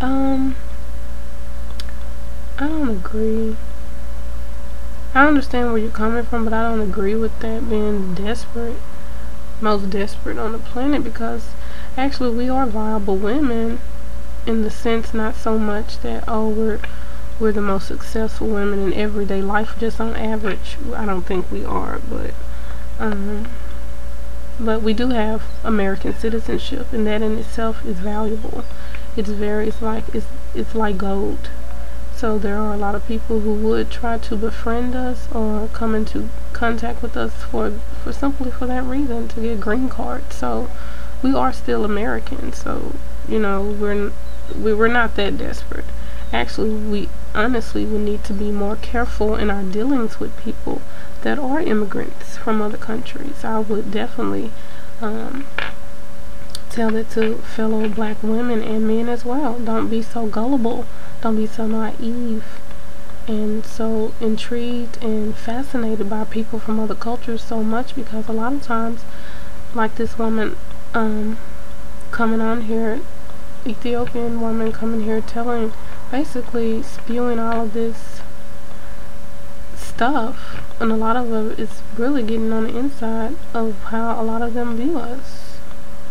Um, I don't agree. I understand where you're coming from, but I don't agree with that being desperate, most desperate on the planet, because actually we are viable women in the sense, not so much that, oh, we're the most successful women in everyday life, just on average. I don't think we are, but we do have American citizenship, and that in itself is valuable. It's like gold. So there are a lot of people who would try to befriend us or come into contact with us for simply for that reason, to get green cards. So we are still Americans. So we're not that desperate. Actually, we honestly would need to be more careful in our dealings with people that are immigrants from other countries. I would definitely tell it to fellow black women and men as well. Don't be so gullible. Don't be so naive and so intrigued and fascinated by people from other cultures so much, because a lot of times, like this woman coming on here, Ethiopian woman coming here telling, basically spewing all of this stuff, and a lot of it is really getting on the inside of how a lot of them view us.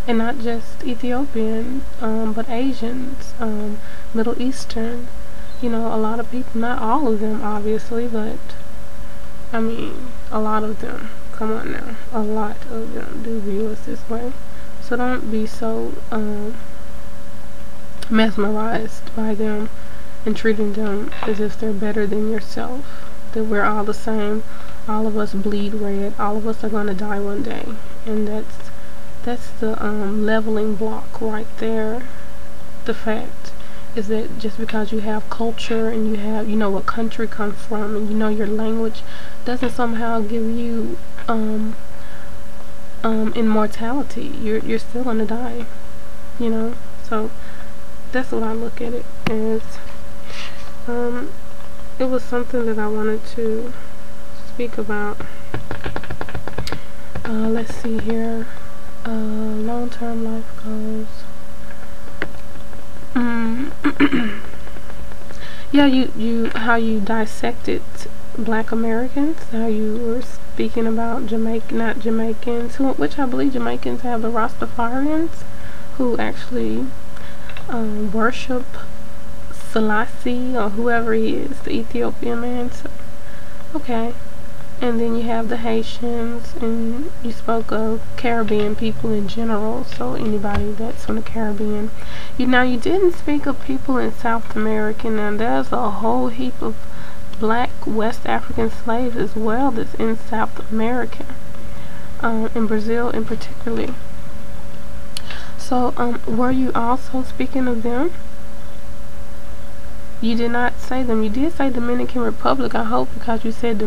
And not just Ethiopian, but Asians, Middle Eastern, a lot of people, not all of them obviously, but I mean a lot of them, come on now, a lot of them do view us this way. So don't be so mesmerized by them and treating them as if they're better than yourself, that we're all the same, all of us bleed red, all of us are going to die one day. And that's the leveling block right there. The fact is that just because you have culture and you know what country comes from and you know your language, doesn't somehow give you immortality. You're still gonna die, so that's what I look at it as. It was something that I wanted to speak about. Let's see here. Long-term life goals. Yeah, how you dissected black Americans, how you were speaking about not Jamaicans, which I believe Jamaicans have the Rastafarians, who actually worship Selassie or whoever he is, the Ethiopian man. So, okay. And then you have the Haitians, and you spoke of Caribbean people in general, so anybody that's from the Caribbean. Now you didn't speak of people in South America. Now there's a whole heap of black West African slaves as well that's in South America, in Brazil in particular. So were you also speaking of them? You did not say them. You did say Dominican Republic. I hope because you said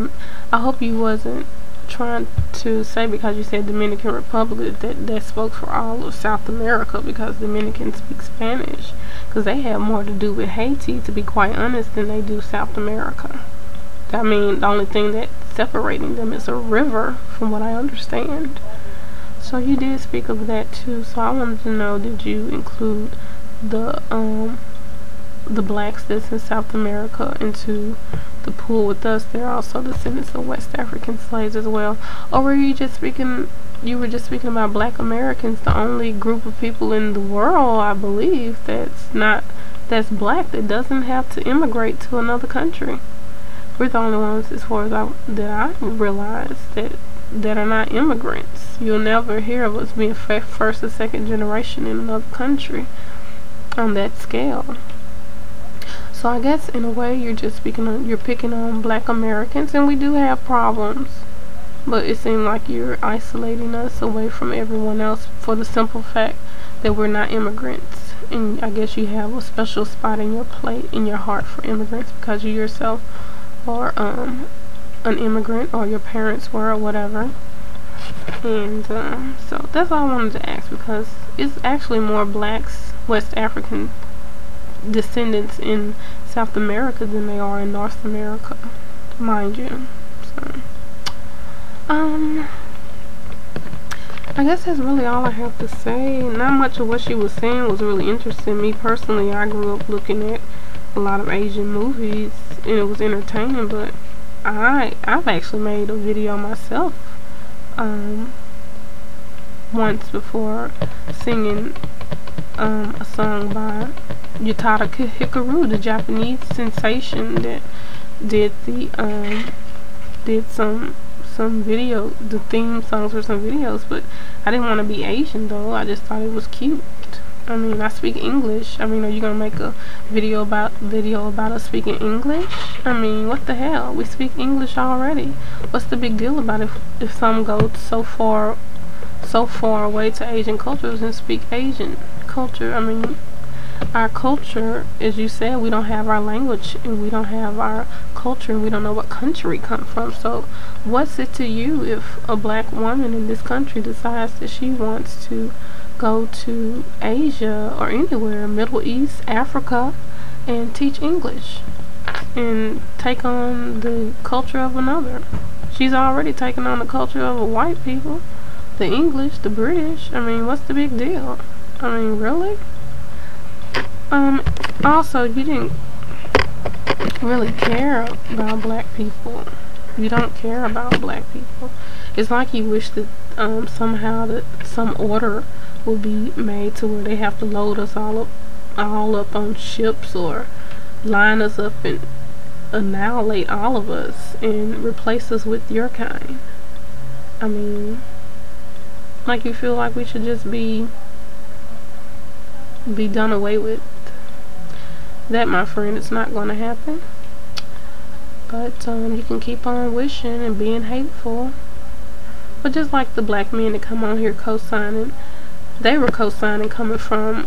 I hope you wasn't trying to say because you said Dominican Republic that spoke for all of South America, because Dominicans speak Spanish, because they have more to do with Haiti, to be quite honest, than they do South America. I mean, the only thing that's separating them is a river, from what I understand. So you did speak of that too. So I wanted to know, did you include the blacks that's in South America into the pool with us? They're also descendants of West African slaves as well. Or were you just speaking about black Americans, the only group of people in the world, I believe, that's black, that doesn't have to immigrate to another country? We're the only ones, as far as that I realize, that are not immigrants. You'll never hear of us being first or second generation in another country on that scale. So I guess in a way you're picking on black Americans, and we do have problems, but it seems like you're isolating us away from everyone else for the simple fact that we're not immigrants. And I guess you have a special spot in your plate, in your heart, for immigrants, because you yourself are an immigrant, or your parents were, or whatever. And so that's all I wanted to ask, because it's actually more blacks, West African descendants in South America than they are in North America, mind you. So I guess that's really all I have to say. Not much of what she was saying was really interesting. Me personally, I grew up looking at a lot of Asian movies and it was entertaining, but I've actually made a video myself once before singing a song by Yutada Hikaru, the Japanese sensation that did the did some video, the theme songs for some videos, but I didn't want to be Asian though. I just thought it was cute. I mean, I speak English. I mean, are you gonna make a video about us speaking English? I mean, what the hell? We speak English already. What's the big deal about if some go so far away to Asian cultures and speak Asian culture? I mean, our culture, as you said, we don't have our language and we don't have our culture and we don't know what country we come from. So what's it to you if a black woman in this country decides that she wants to go to Asia or anywhere, Middle East, Africa, and teach English and take on the culture of another? She's already taken on the culture of the white people, the English, the British. I mean, what's the big deal? I mean, really? Also, you didn't really care about black people. You don't care about black people. It's like you wish that somehow that some order will be made to where they have to load us all up on ships or line us up and annihilate all of us and replace us with your kind. I mean, like you feel like we should just be done away with. That, my friend, it's not going to happen. But you can keep on wishing and being hateful. But just like the black men that come on here co-signing, they were co-signing coming from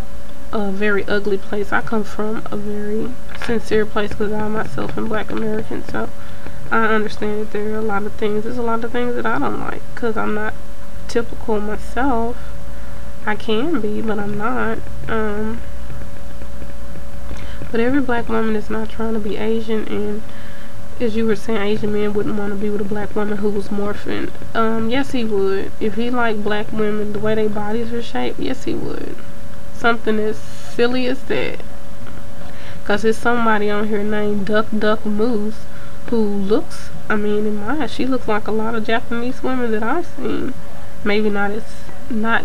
a very ugly place. I come from a very sincere place because I myself am black American. So I understand that there are a lot of things. There's a lot of things that I don't like because I'm not typical myself. I can be, but I'm not. But every black woman is not trying to be Asian, and as you were saying, Asian men wouldn't want to be with a black woman who was morphing. Yes, he would. If he liked black women, the way their bodies are shaped, yes, he would. Something as silly as that. Because there's somebody on here named Duck Moose who looks, I mean, in my eyes, she looks like a lot of Japanese women that I've seen. Maybe not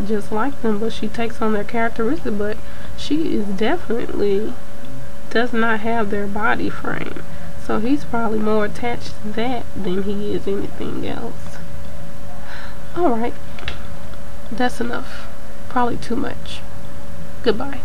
just like them, but she takes on their characteristics, but she is definitely does not have their body frame. So he's probably more attached to that than he is anything else. Alright. That's enough. Probably too much. Goodbye.